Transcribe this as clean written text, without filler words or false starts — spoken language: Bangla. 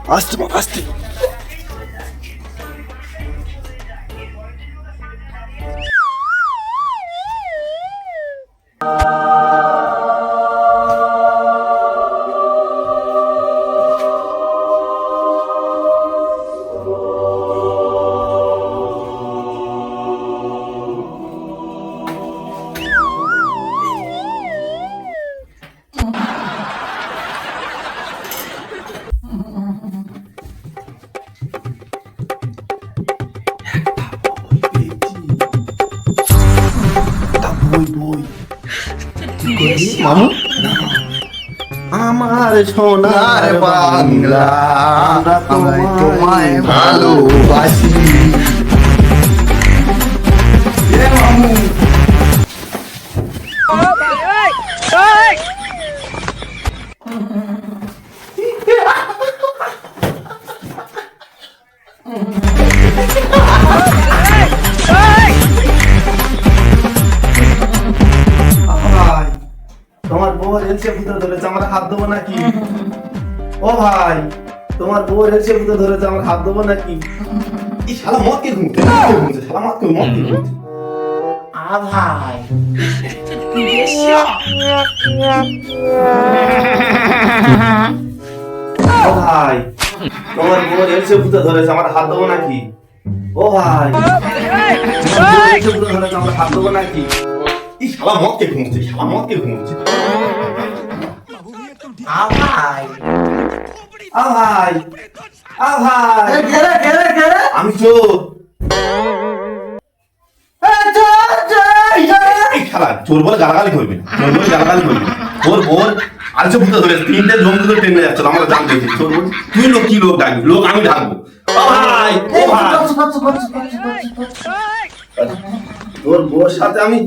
আস্তে আস্তে মামু আমার সোনার বাংলা আমরা তোমায় ভালোবাসি এ মামু ভাই তোমার বউ এলসে ভূতে ধরেছে আমার হাত দেবো নাকি? ও ভাই তোমার বউ এলসে ভূতে ধরেছে আমার হাত দেবো নাকি? এই শালা মদ কে ঘুমছে শালা মদ কে ঘুমছে ভাই ও ভাই তোমার বউ এলসে ভূতে ধরেছে আমার হাত দেবো নাকি? ও ভাই এলসে ভূতে ধরেছে আমার হাত দেবো নাকি? এই শালা মদ কে ঘুমছে শালা মদ কে ঘুমছে ভাই ভাই ভাই আমি চোর এই শালা চোর বলে গালাগালি করবি না চোর বলে গালাগালি করবি না ওর ওর আলসে ভূতে ধরে তিনটে লোক ধরে টেনে যাচ্ছে আমরা জানতে চোর বল তুই লোক কি লোক ডাকবি লোক আমি ডাকবো ভাই ও ভাই তোর বউর সাথে আমি